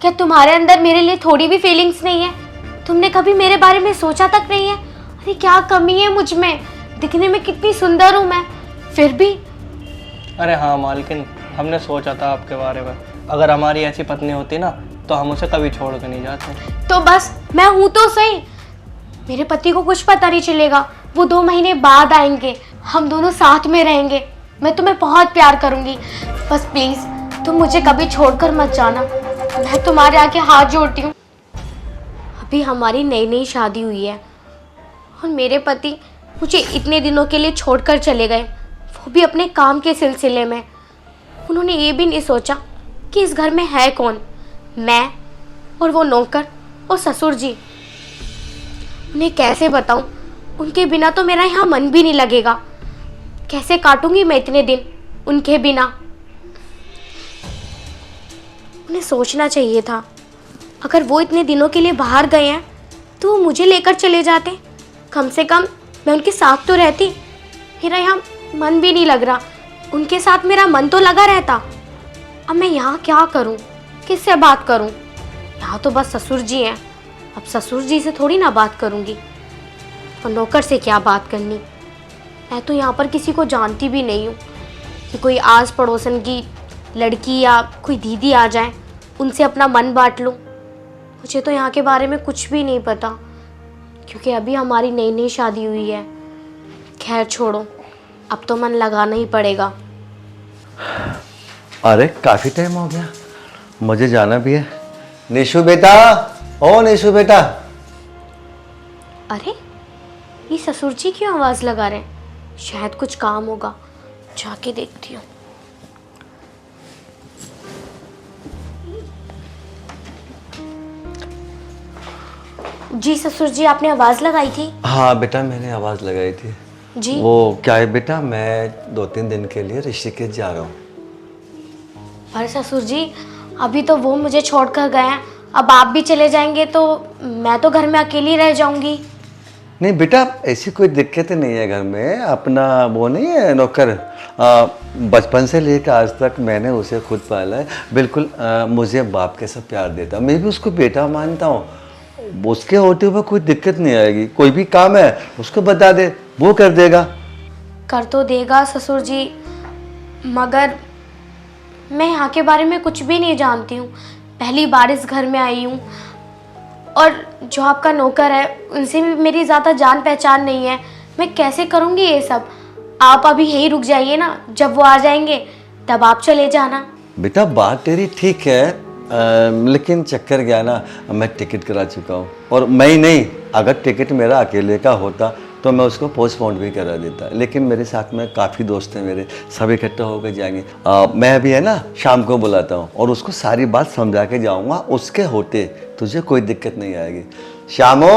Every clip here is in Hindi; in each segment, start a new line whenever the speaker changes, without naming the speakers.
क्या तुम्हारे अंदर मेरे लिए थोड़ी भी फीलिंग्स नहीं है? तुमने कभी मेरे बारे में सोचा तक नहीं है? अरे क्या कमी है मुझ में? दिखने में कितनी सुंदर हूँ मैं, फिर भी।
अरे हाँ मालकिन, हमने सोचा था आपके बारे में। अगर हमारी ऐसी पत्नी होती ना तो हम उसे कभी छोड़ कर नहीं जाते।
तो बस मैं हूं तो सही। मेरे पति को कुछ पता नहीं चलेगा, वो 2 महीने बाद आएंगे, हम दोनों साथ में रहेंगे। मैं तुम्हें बहुत प्यार करूंगी, बस प्लीज तुम मुझे कभी छोड़कर मत जाना। मैं तुम्हारे आगे हाथ जोड़ती हूँ। अभी हमारी नई नई शादी हुई है और मेरे पति मुझे इतने दिनों के लिए छोड़कर चले गए, वो भी अपने काम के सिलसिले में। उन्होंने ये भी नहीं सोचा कि इस घर में है कौन, मैं और वो नौकर और ससुर जी। उन्हें कैसे बताऊं, उनके बिना तो मेरा यहाँ मन भी नहीं लगेगा। कैसे काटूंगी मैं इतने दिन उनके बिना? उन्हें सोचना चाहिए था, अगर वो इतने दिनों के लिए बाहर गए हैं तो वो मुझे लेकर चले जाते। कम से कम मैं उनके साथ तो रहती। मेरा यहाँ मन भी नहीं लग रहा, उनके साथ मेरा मन तो लगा रहता। अब मैं यहाँ क्या करूँ, किससे बात करूँ? यहाँ तो बस ससुर जी हैं, अब ससुर जी से थोड़ी ना बात करूँगी, और नौकर से क्या बात करनी। मैं तो यहाँ पर किसी को जानती भी नहीं हूँ कि कोई आस पड़ोसन की लड़की या कोई दीदी आ जाए, उनसे अपना मन बांट लूँ। मुझे तो यहाँ के बारे में कुछ भी नहीं पता, क्योंकि अभी हमारी नई नई शादी हुई है। खैर छोड़ो, अब तो मन लगाना ही पड़ेगा।
अरे काफ़ी टाइम हो गया, मुझे जाना भी है। निशु बेटा, ओ निशु बेटा।
अरे ये ससुर जी क्यों आवाज़ लगा रहे हैं? शायद कुछ काम होगा, जाके देखती हूँ। जी ससुर जी, आपने आवाज़ लगाई थी?
हाँ बेटा, मैंने आवाज़ लगाई थी
जी।
वो क्या है बेटा, मैं 2-3 दिन के लिए ऋषिकेश जा रहा हूँ।
पर ससुर जी, अभी तो वो मुझे छोड़कर गए हैं, अब आप भी चले जाएंगे तो मैं तो घर में अकेली रह जाऊंगी।
नहीं बेटा, ऐसी कोई दिक्कत नहीं है घर में। अपना वो नहीं है नौकर, बचपन से लेकर आज तक मैंने उसे खुद पाला है। बिल्कुल मुझे बाप के साथ प्यार देता, मैं भी उसको बेटा मानता हूँ। उसके होते हुए कोई दिक्कत नहीं आएगी। कोई भी काम है उसको बता दे, वो कर देगा।
कर तो देगा ससुर जी, मगर मैं यहाँ के बारे में कुछ भी नहीं जानती हूँ। पहली बार इस घर में आई हूँ, और जो आपका नौकर है उनसे भी मेरी ज़्यादा जान पहचान नहीं है। मैं कैसे करूँगी ये सब? आप अभी यहीं रुक जाइए ना, जब वो आ जाएंगे तब आप चले जाना।
बेटा बात तेरी ठीक है, लेकिन चक्कर क्या ना, मैं टिकट करा चुका हूँ। और मैं ही नहीं, अगर टिकट मेरा अकेले का होता तो मैं उसको पोस्टपोन भी करा देता। लेकिन मेरे साथ में काफ़ी दोस्त हैं मेरे, सब इकट्ठा होकर जाएंगे। मैं अभी है ना शाम को बुलाता हूँ और उसको सारी बात समझा के जाऊँगा। उसके होते तुझे कोई दिक्कत नहीं आएगी। श्यामो,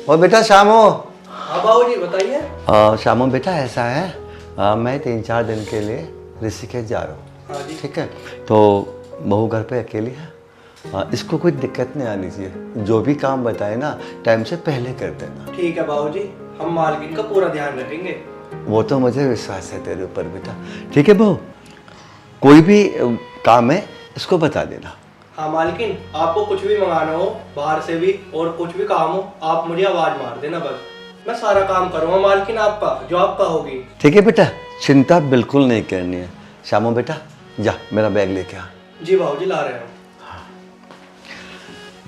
ओ बेटा श्यामो।
हाँ बाबूजी बताइए।
श्यामो बेटा, ऐसा है मैं 3-4 दिन के लिए ऋषिकेश जा रहा हूँ।
हाँ जी।
ठीक है, तो बहू घर पे अकेली है। इसको कोई दिक्कत नहीं आनी चाहिए। जो भी काम बताए ना टाइम से पहले कर देना।
ठीक है बाबूजी, हम मालकिन का पूरा ध्यान रखेंगे।
वो तो मुझे विश्वास है तेरे ऊपर बेटा। ठीक है बहू, कोई भी काम है इसको बता देना।
हाँ मालकिन, आपको कुछ भी मंगाना हो बाहर से भी और कुछ भी काम हो, आप मुझे आवाज मार देना, बस मैं सारा काम करूँगा मालकिन आपका, जो आपका होगी।
ठीक है बेटा, चिंता बिल्कुल नहीं करनी है। श्यामो बेटा जा, मेरा बैग लेके आ।
जी बाबूजी ला रहे हैं।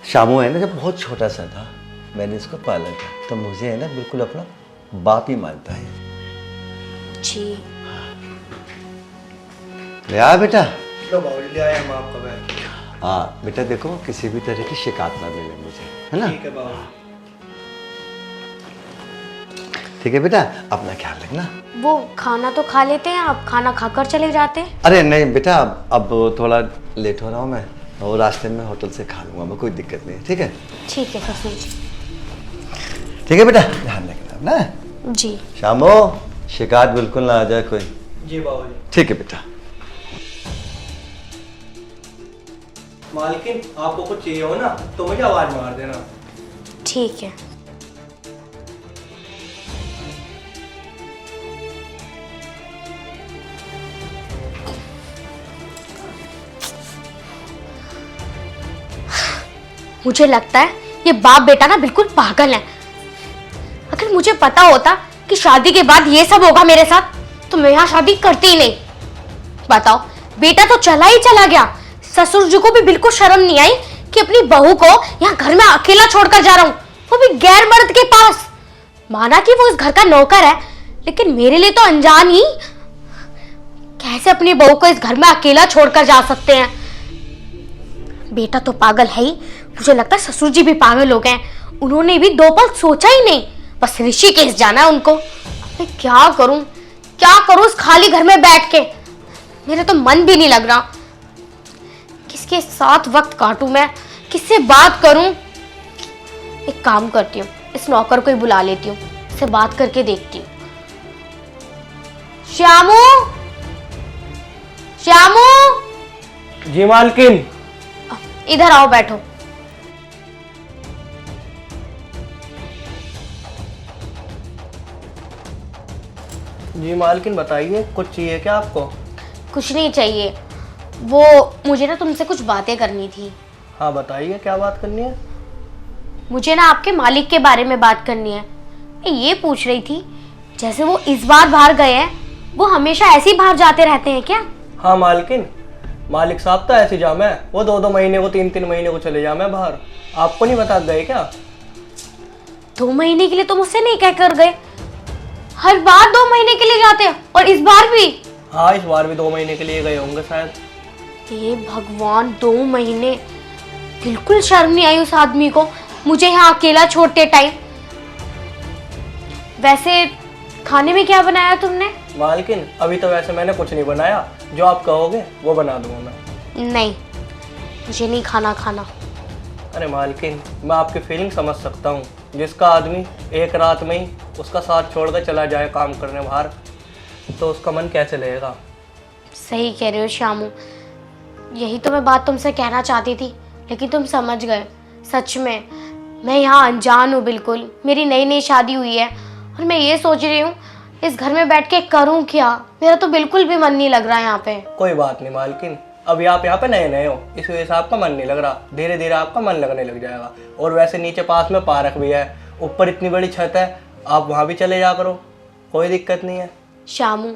श्यामो है ना, जब बहुत छोटा सा था मैंने इसको पाला था, तो मुझे है ना बिल्कुल अपना बाप ही मानता है।
जी।
ले आ बेटा।
लो बाबूजी, ले आए हम आपका बैग।
हाँ बेटा, देखो किसी भी तरह की शिकायत ना मिले मुझे, है ना?
ठीक है बाबूजी।
ठीक है बेटा, अपना ख्याल रखना।
वो खाना तो खा लेते हैं, आप खाना खाकर चले जाते हैं।
अरे नहीं बेटा, अब थोड़ा लेट हो रहा हूँ मैं, और रास्ते में होटल से खा लूँगा मैं, कोई दिक्कत नहीं। ठीक है?
ठीक है ससुर जी।
ठीक है बेटा, ध्यान रखना ना।
जी।
श्यामो, शिकायत बिल्कुल ना आ जाए कोई।
जी बाबूजी।
ठीक है बेटा।
मालकिन, आपको कुछ चाहिए हो ना तो मुझे आवाज मार देना।
ठीक है। मुझे लगता है ये बाप बेटा ना बिल्कुल पागल है। अगर मुझे पता होता कि शादी के बाद ये सब होगा मेरे साथ तो मैं यहाँ शादी करती ही नहीं। बताओ, बेटा तो चला ही चला गया, ससुर जी को भी बिल्कुल शर्म नहीं आई कि अपनी बहू को यहाँ घर में अकेला छोड़कर जा रहा हूँ, वो भी गैर मर्द के पास। माना कि वो इस घर का नौकर है, लेकिन मेरे लिए तो अनजान ही। कैसे अपनी बहू को इस घर में अकेला छोड़कर जा सकते हैं? बेटा तो पागल है ही, मुझे लगता है ससुर जी भी पागल हो गए। उन्होंने भी 2 पल सोचा ही नहीं, बस ऋषिकेश जाना है उनको। मैं क्या करूं इस खाली घर में बैठ के? मेरा तो मन भी नहीं लग रहा। किसके साथ वक्त काटूं मैं, किससे बात करूं? एक काम करती हूँ, इस नौकर को ही बुला लेती हूँ, इससे बात करके देखती हूँ। श्यामू, श्यामू।
जी मालकिन।
इधर आओ, बैठो।
जी मालकिन बताइए, कुछ चाहिए क्या आपको?
कुछ नहीं चाहिए, वो मुझे ना तुमसे कुछ बातें करनी थी।
हाँ बताइए, क्या बात करनी है?
मुझे ना आपके मालिक के बारे में बात करनी है। मैं ये पूछ रही थी, जैसे वो इस बार बाहर गए हैं, वो हमेशा ऐसे ही बाहर जाते रहते हैं क्या?
हाँ मालकिन, मालिक साहब तो ऐसे जाम है, वो 2-2 महीने को 3-3 महीने को चले जाम है बाहर। आपको नहीं बता गए क्या?
2 महीने के लिए तो मुझसे नहीं कहकर गए, हर बार 2 महीने के लिए जाते हैं, और इस बार भी।
हाँ, इस बार भी 2 महीने के लिए गए होंगे शायद।
हे भगवान, 2 महीने! बिल्कुल शर्म नहीं आई उस आदमी को मुझे यहाँ अकेला छोड़ते टाइम। वैसे खाने में क्या बनाया तुमने?
मालकिन अभी तो वैसे मैंने कुछ नहीं बनाया, जो आप कहोगे वो बना दूंगा मैं।
नहीं, मुझे नहीं खाना।
अरे मालकिन, मैं आपकी फीलिंग समझ सकता हूँ। जिसका आदमी एक रात में ही उसका साथ छोड़कर चला जाए काम करने बाहर, तो उसका मन कैसे लगेगा?
सही कह रहे हो श्यामू, यही तो मैं बात तुमसे कहना चाहती थी, लेकिन तुम समझ गए। सच में मैं यहाँ अनजान हूँ बिल्कुल, मेरी नई शादी हुई है, और मैं ये सोच रही हूँ इस घर में बैठ के करूँ क्या। मेरा तो बिल्कुल भी मन नहीं लग रहा है यहाँ पे।
कोई बात नहीं मालकिन, अभी आप यहाँ पे नए हो, इस वजह से आपका मन नहीं लग रहा। धीरे धीरे आपका मन लगने लग जाएगा। और वैसे नीचे पास में पार्क भी है, ऊपर इतनी बड़ी छत है, आप वहाँ भी चले जा करो, कोई दिक्कत नहीं है।
श्यामू,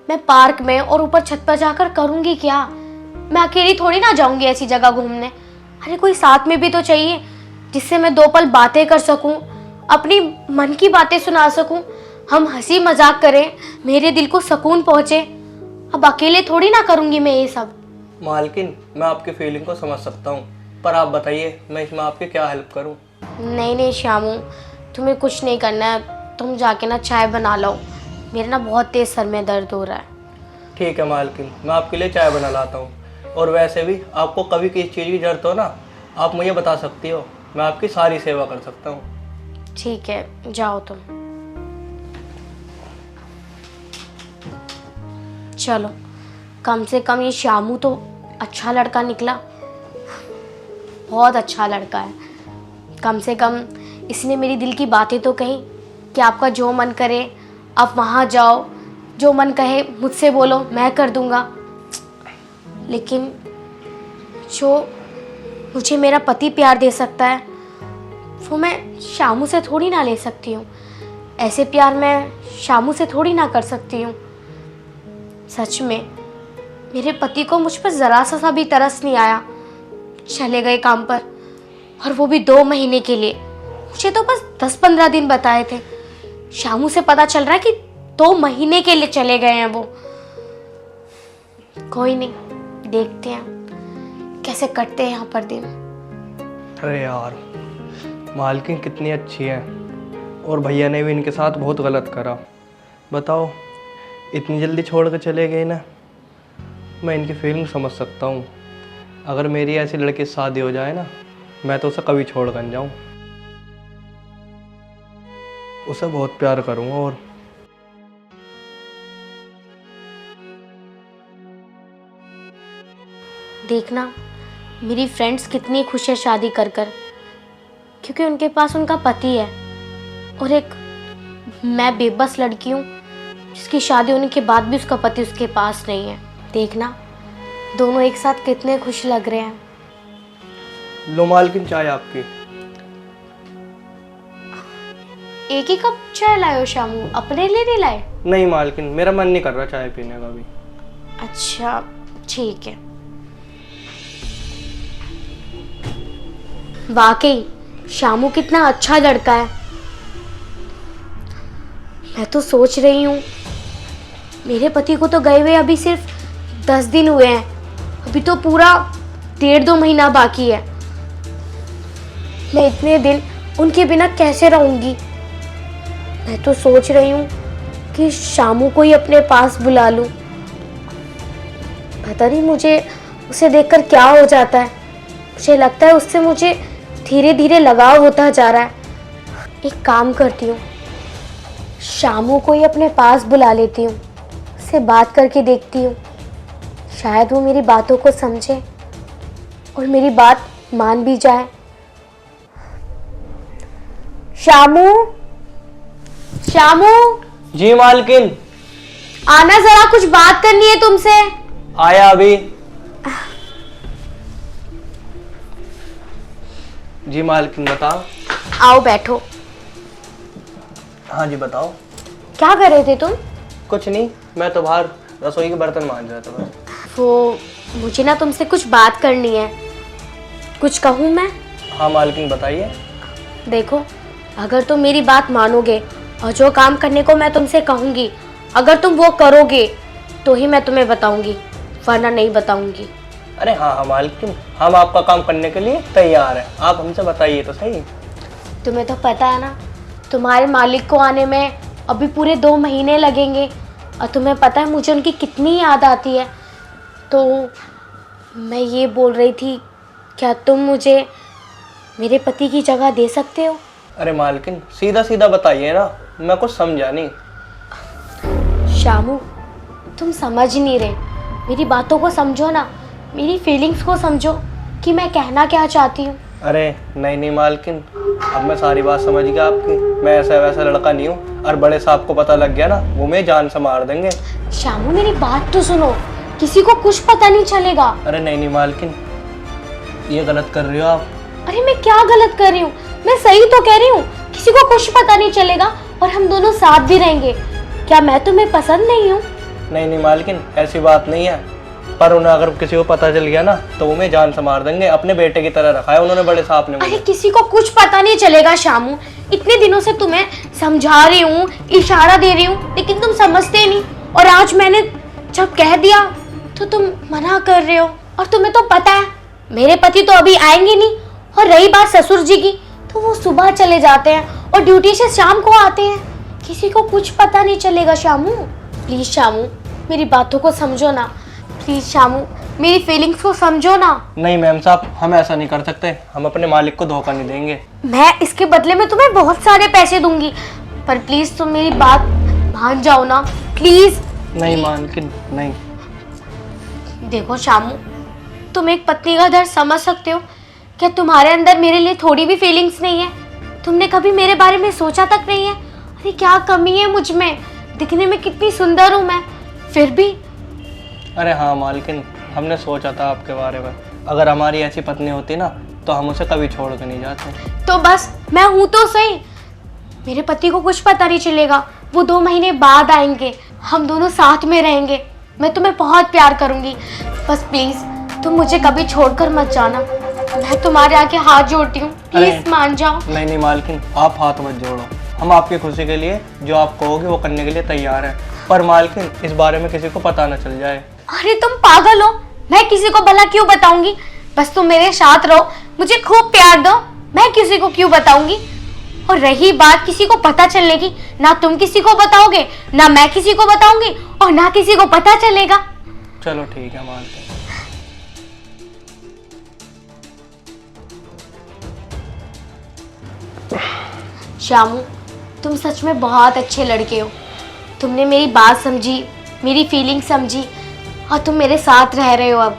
मैं पार्क में और ऊपर छत पर जाकर करूँगी क्या? मैं अकेली थोड़ी ना जाऊँगी ऐसी जगह घूमने। अरे कोई साथ में भी तो चाहिए, जिससे मैं 2 पल बातें कर सकूँ, अपनी मन की बातें सुना सकूँ, हम हंसी मजाक करें, मेरे दिल को सुकून पहुँचे। अब अकेले थोड़ी ना करूँगी मैं ये सब।
मालकिन मैं आपकी फीलिंग को समझ सकता हूँ, पर आप बताइए मैं इसमें आपकी क्या हेल्प करूँ?
नहीं श्यामू, तुम्हें कुछ नहीं करना है, तुम जाके ना चाय बना लो, मेरे ना बहुत तेज सर में दर्द हो रहा है।
ठीक है मालकिन, मैं आपके लिए चाय बना लाता हूँ। और वैसे भी आपको कभी किसी चीज़ की जरूरत हो ना, आप मुझे बता सकती हो, मैं आपकी सारी सेवा कर सकता हूँ।
ठीक है, जाओ तुम। चलो, कम से कम ये श्यामू तो अच्छा लड़का निकला, बहुत अच्छा लड़का है। कम से कम इसने मेरी दिल की बातें तो कही कि आपका जो मन करे आप वहाँ जाओ, जो मन कहे मुझसे बोलो, मैं कर दूँगा। लेकिन जो मुझे मेरा पति प्यार दे सकता है, वो मैं श्यामू से थोड़ी ना ले सकती हूँ। ऐसे प्यार मैं श्यामू से थोड़ी ना कर सकती हूँ। सच में मेरे पति को मुझ पर ज़रा सा भी तरस नहीं आया। चले गए काम पर, और वो भी 2 महीने के लिए। मुझे तो बस 10-15 दिन बताए थे, श्यामू से पता चल रहा है कि 2 महीने के लिए चले गए हैं वो। कोई नहीं, देखते हैं कैसे कटते हैं यहाँ पर दिन।
अरे यार, मालकिन कितनी अच्छी है, और भैया ने भी इनके साथ बहुत गलत करा। बताओ, इतनी जल्दी छोड़ कर चले गए ना। मैं इनकी फीलिंग समझ सकता हूँ। अगर मेरी ऐसी लड़की से शादी हो जाए ना, मैं तो उसे कभी छोड़ कर जाऊँ, उसे बहुत प्यार करूँगा। और
देखना मेरी फ्रेंड्स कितनी खुश है शादी कर कर, क्योंकि उनके पास उनका पति है, और एक मैं बेबस लड़की हूँ जिसकी शादी होने के बाद भी उसका पति उसके पास नहीं है। देखना दोनों एक साथ कितने खुश लग रहे हैं।
लो मालकिन चाय आपकी।
एक ही कप चाय लाए हो शामू, अपने लिए नहीं लाए?
नहीं मालकिन, मेरा मन नहीं कर रहा चाय पीने का भी।
अच्छा ठीक है। वाकई शामू कितना अच्छा लड़का है। मैं तो सोच रही हूँ, मेरे पति को तो गए हुए अभी सिर्फ 10 दिन हुए हैं, अभी तो पूरा 1.5-2 महीना बाकी है। मैं इतने दिन उनके बिना कैसे रहूंगी? मैं तो सोच रही हूँ कि शामू को ही अपने पास बुला लूं। पता नहीं मुझे उसे देखकर क्या हो जाता है। मुझे लगता है उससे मुझे धीरे धीरे लगाव होता जा रहा है। एक काम करती हूँ, शामू को ही अपने पास बुला लेती हूँ, उससे बात करके देखती हूँ। शायद वो मेरी बातों को समझे और मेरी बात मान भी जाए। शामू, शामू,
जी मालकिन।
आना, जरा कुछ बात करनी है तुमसे।
आया अभी। जी मालकिन बताओ।
आओ बैठो।
हाँ जी बताओ।
क्या कर रहे थे तुम?
कुछ नहीं, मैं तो बाहर रसोई के बर्तन मांज रहा था बस।
वो मुझे ना तुमसे कुछ बात करनी है। कुछ कहूँ मैं?
हाँ मालकिन बताइए।
देखो, अगर तुम मेरी बात मानोगे और जो काम करने को मैं तुमसे कहूँगी अगर तुम वो करोगे तो ही मैं तुम्हें बताऊंगी, वरना नहीं बताऊंगी।
अरे हाँ हाँ मालकिन, हम आपका काम करने के लिए तैयार हैं, आप हमसे बताइए तो सही।
तुम्हें तो पता है ना, तुम्हारे मालिक को आने में अभी पूरे 2 महीने लगेंगे और तुम्हें पता है मुझे उनकी कितनी याद आती है। तो मैं ये बोल रही थी, क्या तुम मुझे मेरे पति की जगह दे सकते हो?
अरे मालकिन सीधा सीधा बताइए ना, मैं कुछ समझा नहीं।
शामू, तुम समझ नहीं रहे, मेरी बातों को समझो ना, मेरी फीलिंग्स को समझो कि मैं कहना क्या चाहती हूँ।
अरे नहीं नहीं मालकिन, अब मैं सारी बात समझ गया आपकी। मैं ऐसा वैसा लड़का नहीं हूँ, और बड़े साहब को पता लग गया ना, वो मेरी जान से मार देंगे।
शामू मेरी बात तो सुनो, किसी को कुछ पता नहीं चलेगा।
अरे नहीं नहीं मालकिन, ये गलत कर रही हो आप।
अरे मैं क्या गलत कर रही हूँ? मैं सही तो कह रही हूँ, किसी को कुछ पता नहीं चलेगा और हम दोनों साथ भी रहेंगे। क्या मैं तुम्हें पसंद नहीं हूँ?
नहीं नहीं मालकिन, ऐसी बात नहीं है, पर उन्हें अगर किसी को पता चल गया ना तो वो मैं जान से मार देंगे। अपने बेटे की तरह रखा है उन्होंने बड़े साहब ने
अरे
मुझे।
किसी को कुछ पता नहीं चलेगा शामू, इतने दिनों से तुम्हें समझा रही हूँ, इशारा दे रही हूँ, लेकिन तुम समझते नहीं। और आज मैंने जब कह दिया तो तुम मना कर रहे हो। और तुम्हें तो पता है मेरे पति तो अभी आएंगे नहीं, और रही बात ससुर जी की, तो वो सुबह चले जाते हैं और ड्यूटी से शाम को आते हैं। किसी को कुछ पता नहीं चलेगा शामू। प्लीज शामू, मेरी बातों को समझो ना। प्लीज शामू, मेरी फीलिंग्स को समझो ना।
नहीं मैम साहब, हम ऐसा नहीं कर सकते, हम अपने मालिक को धोखा नहीं देंगे।
मैं इसके बदले में तुम्हें बहुत सारे पैसे दूंगी, पर प्लीज तुम मेरी बात मान जाओ ना, प्लीज।
नहीं मालकिन नहीं।
देखो शामू, तुम एक पत्नी का दर्द समझ सकते हो? क्या तुम्हारे अंदर मेरे लिए थोड़ी भी फीलिंग्स नहीं है? तुमने कभी मेरे बारे में सोचा तक नहीं है? अरे क्या कमी है मुझ में? दिखने में कितनी सुंदर हूँ मैं, फिर भी।
अरे हाँ मालकिन, हमने सोचा था आपके बारे में, अगर हमारी ऐसी पत्नी होती ना तो हम उसे कभी छोड़ कर नहीं जाते।
तो बस मैं हूँ तो सही, मेरे पति को कुछ पता नहीं चलेगा, वो 2 महीने बाद आएंगे, हम दोनों साथ में रहेंगे। मैं तुम्हें बहुत प्यार करूंगी, बस प्लीज तुम मुझे कभी छोड़कर मत जाना। मैं तुम्हारे आगे हाथ जोड़ती हूँ, प्लीज मान जाओ।
नहीं नहीं मालकिन, आप हाथ मत जोड़ो, हम आपकी खुशी के लिए जो आप कहोगे वो करने के लिए तैयार हैं, पर मालकिन इस बारे में किसी को पता न चल जाए।
अरे तुम पागल हो, मैं किसी को भला क्यों बताऊंगी? बस तुम मेरे साथ रहो, मुझे खूब प्यार दो, मैं किसी को क्यों बताऊंगी? और रही बात किसी को पता चलने की, ना तुम किसी को बताओगे, ना मैं किसी को बताऊंगी, और ना किसी को पता चलेगा।
चलो ठीक है, मानते हैं।
शामू, तुम सच में बहुत अच्छे लड़के हो। तुमने मेरी बात समझी, मेरी फीलिंग समझी, और तुम मेरे साथ रह रहे हो अब।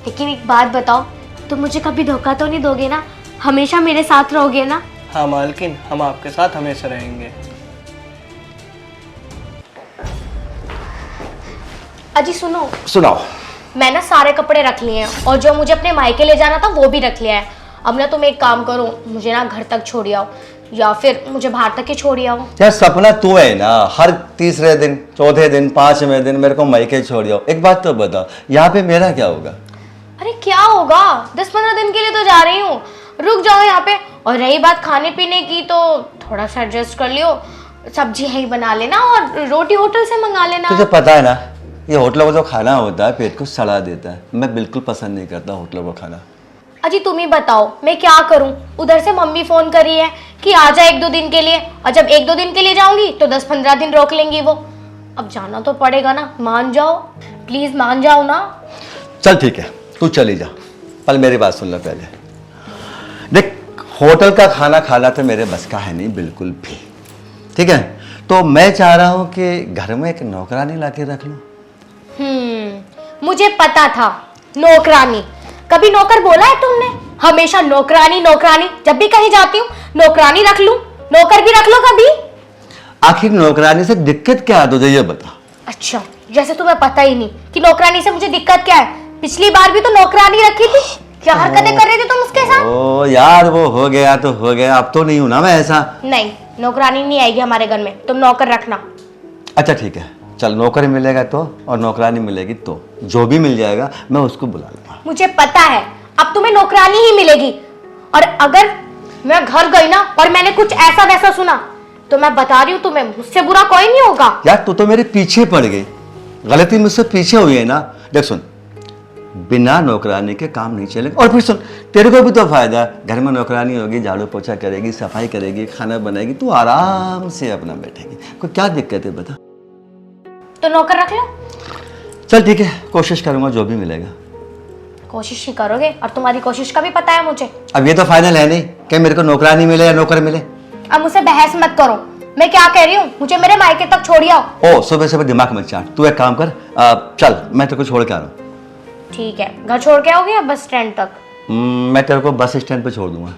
लेकिन एक बात बताओ, तुम मुझे कभी धोखा तो नहीं दोगे ना? हमेशा मेरे साथ रहोगे ना?
हाँ मालकिन, हम आपके साथ हमेशा रहेंगे।
अजी सुनो।
सुनाओ।
मैं ना सारे कपड़े रख लिए हैं, और जो मुझे अपने मायके ले जाना था वो भी रख लिया है। अब ना तुम एक काम करो, मुझे ना घर तक छोड़ आओ या फिर मुझे बाहर तक ही छोड़ आओ।
यार सपना तू है ना, हर तीसरे दिन, चौथे दिन, 5वें दिन मेरे को मायके छोड़ आओ। एक बात तो बता, यहाँ पे मेरा क्या होगा?
अरे क्या होगा, 10-15 दिन के लिए तो जा रही हूँ, रुक जाओ यहाँ पे। और रही बात खाने पीने की तो थोड़ा सा एडजस्ट कर लियो, सब्जी यहीं बना लेना और रोटी होटल से मंगा लेना।
तुझे पता है ना, ये होटलों का जो खाना होता है पेट को सड़ा देता है। मैं बिल्कुल पसंद नहीं करता होटलों का खाना।
अजी तुम ही बताओ मैं क्या करूं, उधर से मम्मी फोन कर रही है कि आ जा 1-2 दिन के लिए, और जब 1-2 दिन के लिए जाऊंगी तो 10-15 दिन रोक लेंगी वो। अब जाना तो पड़ेगा ना, मान जाओ प्लीज, मान जाओ ना।
चल ठीक है, तू चली जा, पर मेरी बात सुन ले पहले। देख, होटल का खाना खाना तो मेरे बस का है नहीं बिल्कुल भी, ठीक है? तो मैं चाह रहा हूँ कि घर में एक नौकरानी ला के रख लूँ।
मुझे पता था, नौकरानी। कभी नौकर बोला है तुमने? हमेशा नौकरानी नौकरानी, जब भी कहीं जाती हूँ नौकरानी रख लूं, नौकर भी रख लो कभी।
आखिर नौकरानी से दिक्कत क्या है तुझे, ये बता।
अच्छा, जैसे तुम्हें पता ही नहीं कि नौकरानी से मुझे दिक्कत क्या है। पिछली बार भी तो नौकरानी रखी थी, क्या हरकतें कर रहे थे तुम उसके साथ?
ओ यार, वो हो गया तो हो गया, अब तो नहीं हूं ना मैं ऐसा।
नहीं, नौकरानी नहीं आएगी हमारे घर में, तुम नौकर रखना।
अच्छा ठीक है, चल नौकर मिलेगा तो, और नौकरानी मिलेगी तो, जो भी मिल जाएगा मैं उसको बुला लूंगा।
मुझे पता है अब तुम्हें नौकरानी ही मिलेगी, और अगर मैं घर गई ना और मैंने कुछ ऐसा वैसा सुना तो मैं बता रही हूँ तुम्हें, मुझसे बुरा कोई नहीं होगा।
यार तू तो मेरे पीछे पड़ गई, गलती मुझसे पीछे हुई है ना। देख सुन, बिना नौकरानी के काम नहीं चलेगा। और फिर सुन, तेरे को भी तो फायदा है, घर में नौकरानी होगी, झाड़ू पोछा करेगी, सफाई करेगी, खाना बनाएगी, तू आराम से अपना बैठेगी। कोई क्या दिक्कत है बता?
तो नौकर रख लो।
चल ठीक है, कोशिश करूंगा जो भी मिलेगा।
कोशिश ही करोगे, और तुम्हारी कोशिश का भी पता है मुझे।
अब ये तो फाइनल है नहीं कि मेरे को नौकरानी मिले या नौकर मिले।
अब मुझसे बहस मत करो, मैं क्या कह रही हूँ, मुझे मेरे मायके तक छोड़ आओ।
ओ सुबह सुबह दिमाग मत चाट, तू एक काम कर, चल मैं तेरे को छोड़ के आ रहा हूँ।
ठीक है, घर छोड़ के आओगे या बस स्टैंड तक?
मैं तेरे को बस स्टैंड पे छोड़ दूंगा।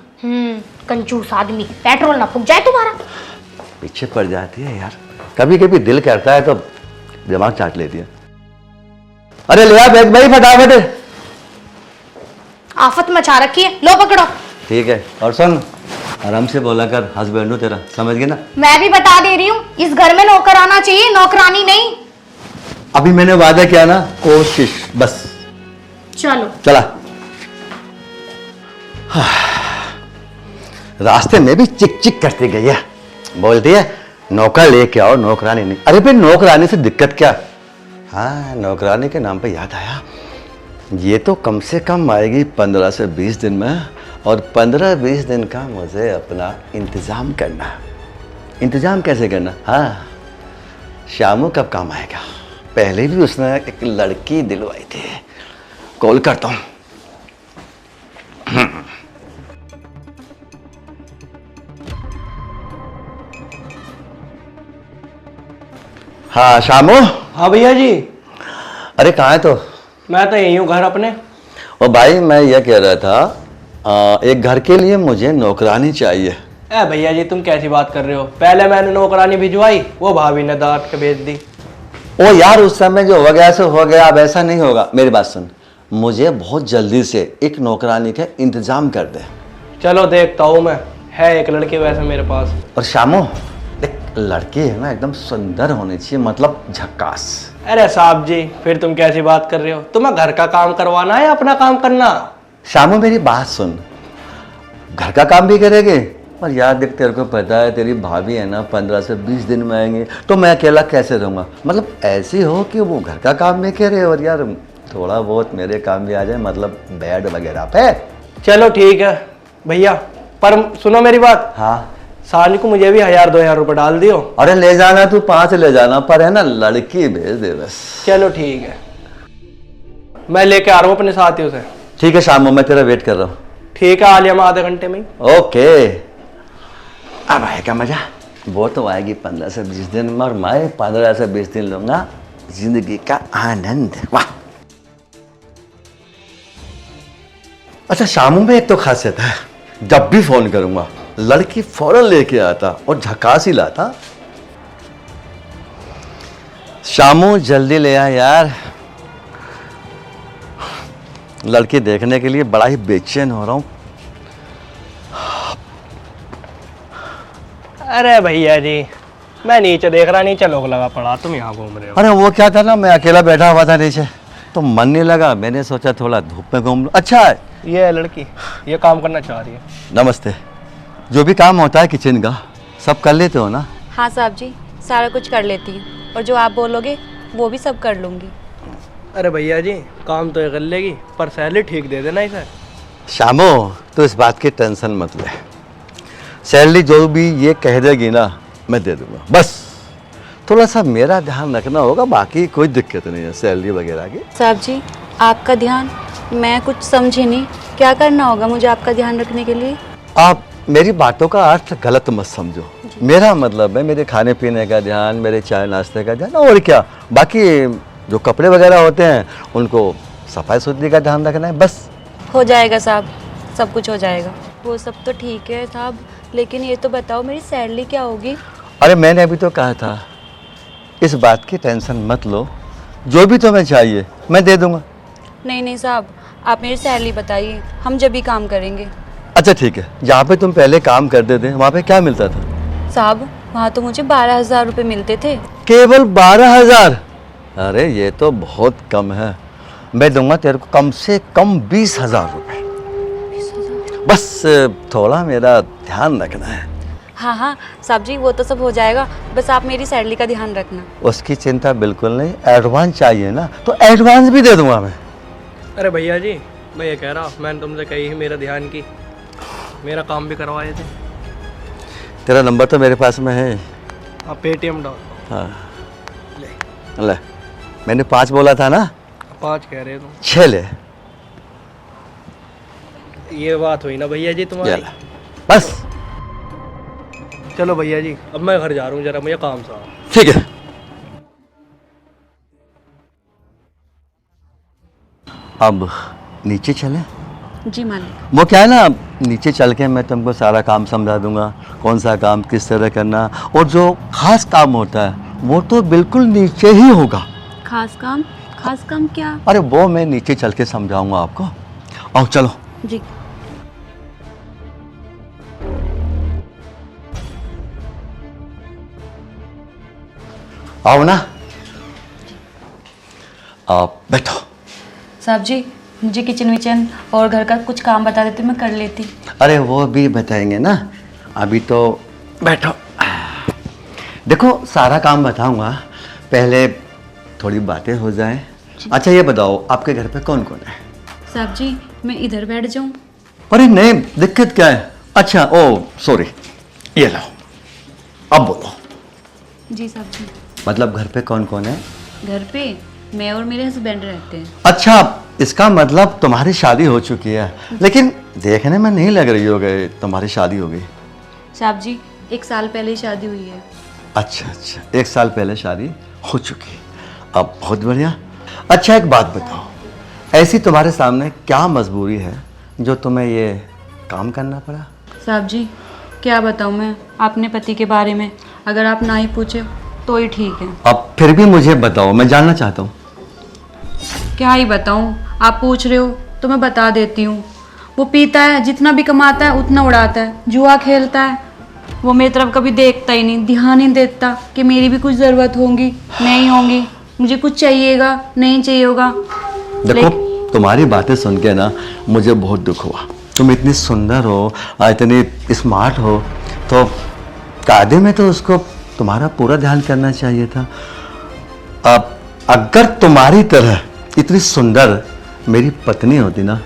कंजूस आदमी, पेट्रोल ना फूक जाए तुम्हारा।
पीछे पड़ जाती है यार, कभी कभी दिल करता है तो दिमाग चाट लेती है। अरे ले आ बैग भाई फटाफट,
आफत मचा रखी है, लो पकड़ो।
ठीक है, और सुन आराम से बोला कर, हस्बैंड हूँ तेरा, समझ गई ना?
मैं भी बता दे रही हूँ, इस घर में नौकर आना चाहिए, नौकरानी नहीं।
अभी मैंने वादा किया ना, कोशिश बस।
चलो
चला। रास्ते में भी चिक चिक करती गई है, बोलती है नौकर लेके आओ, नौकरानी नहीं। अरे फिर नौकरानी से दिक्कत क्या? हाँ, नौकरानी के नाम पे याद आया, ये तो कम से कम आएगी 15 से 20 दिन में, और 15-20 दिन का मुझे अपना इंतज़ाम करना है। इंतज़ाम कैसे करना? हाँ, शामू कब काम आएगा? पहले भी उसने एक लड़की दिलवाई थी, कॉल करता हूँ। हाँ शामू।
हाँ भैया जी।
अरे कहाँ है तो?
मैं तो यही हूँ, घर अपने।
ओ भाई, मैं यह कह रहा था, एक घर के लिए मुझे नौकरानी चाहिए।
ए भैया जी, तुम कैसी बात कर रहे हो? पहले मैंने नौकरानी भिजवाई, वो भाभी ने डांट के भेज दी।
ओ यार, उस समय जो हो गया सो हो गया, अब ऐसा नहीं होगा। मेरी बात सुन, मुझे बहुत जल्दी से एक नौकरानी का इंतजाम कर दे।
चलो देखता हूँ मैं, है एक लड़की वैसे मेरे पास।
और शामू देख, लड़की है ना एकदम सुंदर होनी चाहिए, मतलब झक्कास।
अरे साहब जी, फिर तुम कैसी बात कर रहे हो? तुम्हें घर का काम करवाना है या अपना काम करना?
शामू मेरी बात सुन, घर का काम भी करेंगे, और यार देख तेरे को पता है तेरी भाभी है ना 15 से 20 दिन में आएंगे, तो मैं अकेला कैसे रहूँगा? मतलब ऐसे हो कि वो घर का काम भी करे और यार थोड़ा बहुत मेरे काम भी आ जाए, मतलब बेड वगैरह पे।
चलो ठीक है भैया, पर सुनो मेरी बात।
हाँ,
साल को मुझे भी 1000-2000 रुपये डाल दियो।
अरे ले जाना तू 5 ले जाना, पर है ना लड़की भेज दे बस।
चलो ठीक है, मैं लेके आ रहा हूँ अपने साथियों से।
ठीक है शामू, मैं तेरा वेट कर रहा हूँ।
ठीक है, आ लिया मैं आधे घंटे में ही।
ओके, अब आएगा मजा। वो तो आएगी 15 से 20 दिन में, और मैं 15 से 20 दिन लूंगा जिंदगी का आनंद। वाह। अच्छा शामू में एक तो खासियत है, जब भी फोन करूंगा लड़की फौरन लेके आता और झकास ही लाता। शामू जल्दी ले आ यार, लड़की देखने के लिए बड़ा ही बेचैन हो रहा हूं।
अरे भैया जी, मैं नीचे देख रहा, नीचे लोग लगा पड़ा, तुम यहाँ घूम रहे हो।
अरे वो क्या था ना, मैं अकेला बैठा हुआ था नीचे, तो मन नहीं लगा, मैंने सोचा थोड़ा धूप में घूम लूं। अच्छा है।
ये है लड़की, ये काम करना चाह रही है।
नमस्ते। जो भी काम होता है किचन का सब कर लेते हो ना?
हाँ साहब जी, सारा कुछ कर लेती हूँ, और जो आप बोलोगे वो भी सब कर लूँगी।
अरे भैया जी, काम तो ये कर लेगी, पर सैलरी ठीक दे देना इसे।
शामो, तो इस बात की टेंशन मत ले, सैलरी जो भी ये कह देगी ना मैं दे दूंगा। बस थोड़ा सा मेरा ध्यान रखना होगा, बाकी कोई दिक्कत नहीं है सैलरी वगैरह की।
साहब जी, आपका ध्यान, मैं कुछ समझी नहीं, क्या करना होगा मुझे आपका ध्यान रखने के लिए?
आप मेरी बातों का अर्थ गलत मत समझो। मेरा मतलब है मेरे खाने पीने का ध्यान, मेरे चाय नाश्ते का ध्यान, और क्या, बाकी जो कपड़े वगैरह होते हैं उनको सफाई सुथरी का ध्यान रखना है बस।
हो जाएगा साहब, सब कुछ हो जाएगा। वो सब तो ठीक है साहब, लेकिन ये तो बताओ मेरी सैलरी क्या होगी?
अरे मैंने अभी तो कहा था, इस बात की टेंशन मत लो, जो भी तुम्हें चाहिए मैं दे दूंगा।
नहीं नहीं साहब, आप मेरी सैलरी बताइए, हम जब भी काम करेंगे।
अच्छा ठीक है, जहाँ पे तुम पहले काम करते थे वहाँ पे क्या मिलता था?
साहब वहाँ तो मुझे 12,000 रुपये मिलते थे।
केवल 12,000? अरे ये तो बहुत कम है, मैं दूंगा तेरे को कम से कम 20,000 रुपये। बस थोड़ा मेरा ध्यान रखना है।
हाँ हाँ साहब जी, वो तो सब हो जाएगा, बस आप मेरी सैलरी का ध्यान रखना।
उसकी चिंता बिल्कुल नहीं, एडवांस चाहिए ना तो एडवांस भी दे दूंगा मैं।
अरे भैया जी, मैं ये कह रहा, मैंने तुमसे कही ही मेरा ध्यान की, मेरा काम भी करवाए थे।
तेरा नंबर तो मेरे पास में है।
आप पेटीएम डाल।
हाँ ले, मैंने 5 बोला था ना?
5 कह रहे तुम।
6 ले।
ये बात हुई ना भैया जी तुम्हारी।
चला, बस
चलो भैया जी, अब मैं घर जा रहा हूँ, जरा मुझे काम सा।
ठीक है। अब नीचे चले?
जी मालिक।
वो क्या है ना, नीचे चल के मैं तुमको सारा काम समझा दूंगा, कौन सा काम किस तरह करना, और जो खास काम होता है वो तो बिल्कुल नीचे ही होगा।
खास काम? खास काम क्या?
अरे वो मैं नीचे चल के समझाऊंगा आपको। आओ चलो।
जी।
आओ ना, आप बैठो।
साहब जी, मुझे किचन विचन और घर का कुछ काम बता देते, मैं कर लेती।
अरे वो भी बताएंगे ना, अभी तो बैठो। देखो सारा काम बताऊंगा, पहले थोड़ी बातें हो जाएं। अच्छा ये बताओ, आपके घर पे कौन कौन है?
साहब जी, मैं इधर बैठ जाऊं?
अरे नहीं, दिक्कत क्या है? अच्छा ओ सॉरी, ये लो, अब बोलो।
जी साहब जी।
मतलब घर पे कौन कौन है?
घर पे मैं और मेरे हस्बैंड रहते हैं।
अच्छा, इसका मतलब तुम्हारी शादी हो चुकी है, लेकिन देखने में नहीं लग रही हो गई तुम्हारी शादी हो गई।
साहब जी, 1 साल पहले ही शादी हुई है।
अच्छा अच्छा, 1 साल पहले शादी हो चुकी, अब बहुत बढ़िया। अच्छा एक बात बताओ, ऐसी तुम्हारे सामने क्या मजबूरी है जो तुम्हें ये काम करना पड़ा?
साहब जी, क्या बताऊं मैं अपने पति के बारे में, अगर आप ना ही पूछे तो ही ठीक है।
अब फिर भी मुझे बताओ, मैं जानना चाहता हूँ।
क्या ही बताऊं, आप पूछ रहे हो तो मैं बता देती हूँ। वो पीता है, जितना भी कमाता है उतना उड़ाता है, जुआ खेलता है, वो मेरी तरफ कभी देखता ही नहीं, ध्यान नहीं देता कि मेरी भी कुछ ज़रूरत होगी नहीं होगी, मुझे कुछ चाहिएगा नहीं चाहिए होगा।
देखो तुम्हारी बातें सुन के ना मुझे बहुत दुख हुआ। तुम इतनी सुंदर हो, इतनी स्मार्ट हो, तो कायदे में तो उसको तुम्हारा पूरा ध्यान करना चाहिए था। अब अगर तुम्हारी तरह इतनी सुंदर मेरी पत्नी होती ना,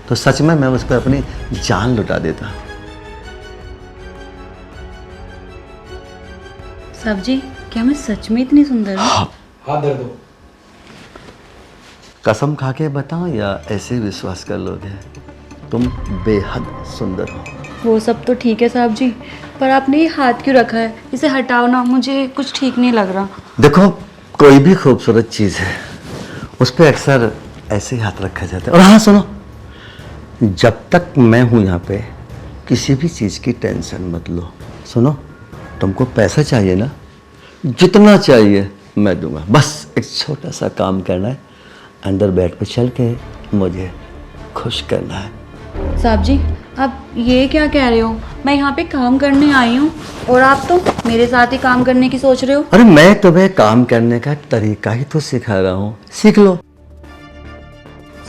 तो सच में मैं उस पर अपनी जान लुटा देता।
साहब जी, क्या मैं सच में इतनी सुंदर हूँ?
हाथ दे दो।
कसम खा के बताओ या ऐसे विश्वास कर लोगे? तुम बेहद सुंदर हो।
वो सब तो ठीक है साहब जी, पर आपने ये हाथ क्यों रखा है? इसे हटाओ ना, मुझे कुछ ठीक नहीं लग रहा।
देखो कोई भी खूबसूरत चीज़ है उस पर अक्सर ऐसे ही हाथ रखा जाता है। और हाँ सुनो, जब तक मैं हूँ यहाँ पे किसी भी चीज़ की टेंशन मत लो। सुनो, तुमको पैसा चाहिए ना, जितना चाहिए मैं दूंगा, बस एक छोटा सा काम करना है, अंदर बेड पे चल के मुझे खुश करना है।
साहब जी, अब ये क्या कह रहे हो? मैं यहाँ पे काम करने आई हूँ और आप तो मेरे साथ ही काम करने की सोच रहे हो।
अरे मैं तुम्हें काम करने का तरीका ही तो सिखा रहा हूँ, सीख लो।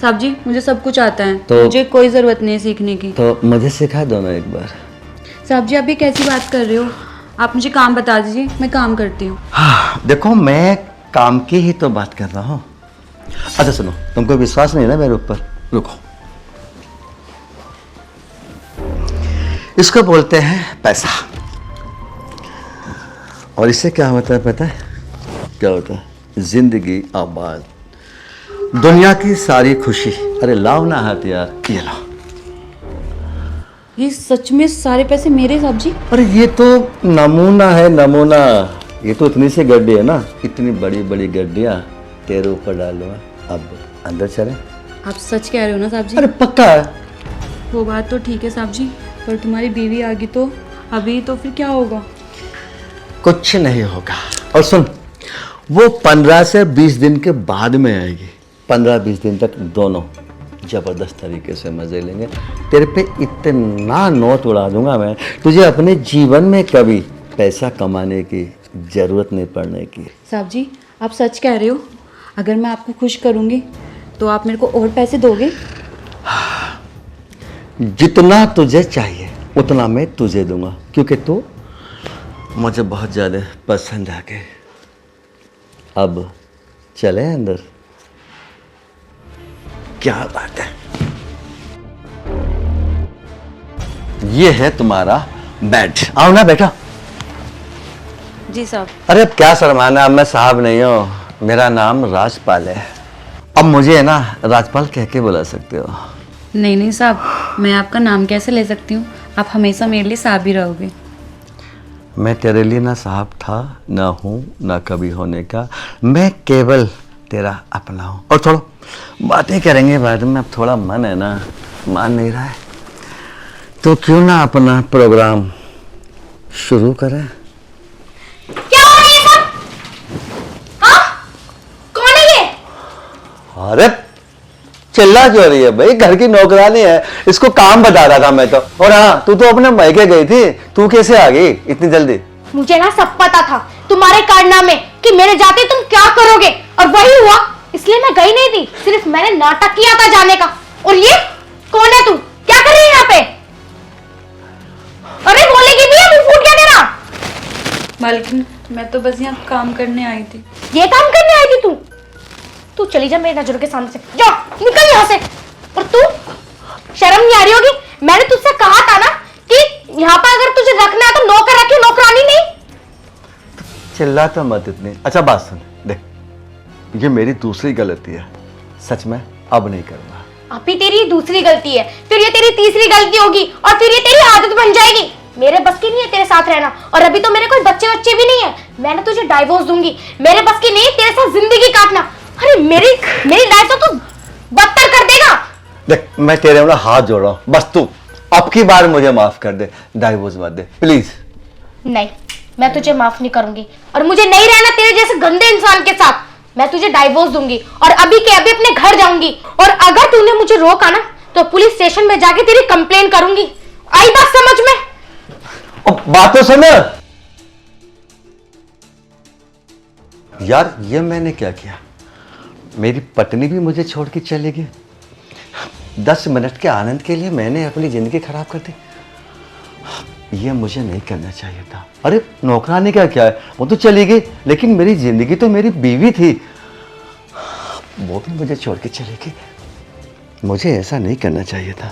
साहब जी मुझे सब कुछ आता है,
तो-
मुझे कोई ज़रूरत नहीं है सीखने की।
तो मुझे सिखा दो ना एक बार।
साहब जी आप ये कैसी बात कर रहे हो? आप मुझे काम बता दीजिए, मैं काम करती हूँ।
हाँ देखो, मैं काम की ही तो बात कर रहा हूँ। अच्छा सुनो, तुमको विश्वास नहीं है ना मेरे ऊपर? रुको, इसको बोलते हैं पैसा। और इससे क्या होता है पता है? क्या होता है? जिंदगी आबाद, दुनिया की सारी खुशी। अरे लाओ ना हाथ यार, ये लो।
ये सच में सारे पैसे मेरे? साहब जी
अरे ये तो नमूना है, नमूना। ये तो इतनी सी गड्डी है ना, इतनी बड़ी बड़ी गड्डियाँ तेरे ऊपर डालो। अब अंदर चले?
आप सच कह रहे हो ना साहब जी?
अरे पक्का है।
वो बात तो ठीक है साहब जी, पर तुम्हारी बीवी आ गई तो अभी तो फिर क्या होगा?
कुछ नहीं होगा। और सुन, वो 15 से 20 दिन के बाद में आएगी। 15-20 दिन तक दोनों जबरदस्त तरीके से मजे लेंगे। तेरे पे इतना नोट उड़ा दूंगा मैं, तुझे अपने जीवन में कभी पैसा कमाने की जरूरत नहीं पड़ने की।
साहब जी आप सच कह रहे हो? अगर मैं आपको खुश करूंगी तो आप मेरे को और पैसे दोगे?
जितना तुझे चाहिए उतना मैं तुझे दूंगा, क्योंकि तू मुझे बहुत ज़्यादा पसंद आ गए। अब चले अंदर? क्या बात है। ये है तुम्हारा बेड, आओ ना बेटा।
जी साहब।
अरे अब क्या शर्माना, अब मैं साहब नहीं हूँ, मेरा नाम राजपाल है। अब मुझे ना राजपाल कह के बुला सकते हो।
नहीं नहीं साहब, मैं आपका नाम कैसे ले सकती हूँ? आप हमेशा मेरे लिए साहब ही रहोगे।
मैं तेरे लिए ना साहब था, ना हूँ, ना कभी होने का। मैं केवल तेरा अपना हूँ। और थोड़ा बातें करेंगे बाद में, अब थोड़ा मन है ना, मान नहीं रहा है, तो क्यों ना अपना प्रोग्राम शुरू करें?
क्या हो रहा है सब? हाँ? कौन है ये?
अरे चिल्ला क्यों रही है भाई? घर की नौकरानी है, इसको काम बता रहा था मैं तो। और हाँ, तू तो अपने मायके गई थी, तू कैसे आ गई इतनी जल्दी?
मुझे ना सब पता था तुम्हारे कारनामे कि मेरे जाते तुम क्या करोगे, और वही हुआ, इसलिए मैं गई नहीं थी। सिर्फ मैंने नाटक किया था जाने का। और ये कौन है? तू क्या कर रही है यहाँ पे? अरे बोलेगी भी है, मुंह फूट गया तेरा।
मालकिन मैं तो बस यहाँ काम करने आई थी।
ये काम करने आई थी तू? तू चली जा मेरी नजरों के सामने से, जा निकल यहाँ से। और तू, शर्म नहीं आ रही होगी? मैंने तुझसे कहा था ना कि यहाँ पर अगर तुझे रखना है तो नौकर रखे, नौकरानी नहीं।
चिल्ला तो मत इतनी। अच्छा बात सुन, देख ये मेरी दूसरी गलती है, सच में अब नहीं करूंगा।
अभी तेरी दूसरी गलती है, फिर ये तेरी तीसरी गलती होगी, और फिर ये तेरी आदत बन जाएगी। मेरे बस की नहीं है तेरे साथ रहना, और अभी तो मेरे कोई बच्चे भी नहीं है। मैंने तुझे डाइवोर्स दूंगी, मेरे बस की नहीं तेरे साथ जिंदगी काटना। अरे मेरी लाइफ तो तू बदतर कर देगा।
देख मैं तेरे में हाथ जोड़ रहा हूँ, बस तू अब की बार मुझे माफ कर दे, डाइवोर्स मत दे प्लीज।
नहीं, मैं तुझे माफ नहीं करूंगी, और मुझे नहीं रहना तेरे जैसे गंदे इंसान के साथ। मैं तुझे डाइवोर्स दूंगी और अभी के अभी अपने घर जाऊंगी, और अगर तूने मुझे रोका ना तो पुलिस स्टेशन में जाके तेरी कंप्लेन करूंगी। आई बात समझ में?
बात तो सुन यार, ये मैंने क्या किया? मेरी पत्नी भी मुझे छोड़ के चली गई। 10 मिनट के आनंद के लिए मैंने अपनी जिंदगी खराब कर दी। ये मुझे नहीं करना चाहिए था। अरे नौकरानी का क्या है, वो तो चली गई, लेकिन मेरी जिंदगी तो मेरी बीवी थी, वो भी मुझे छोड़ के चली गई। मुझे ऐसा नहीं करना चाहिए था।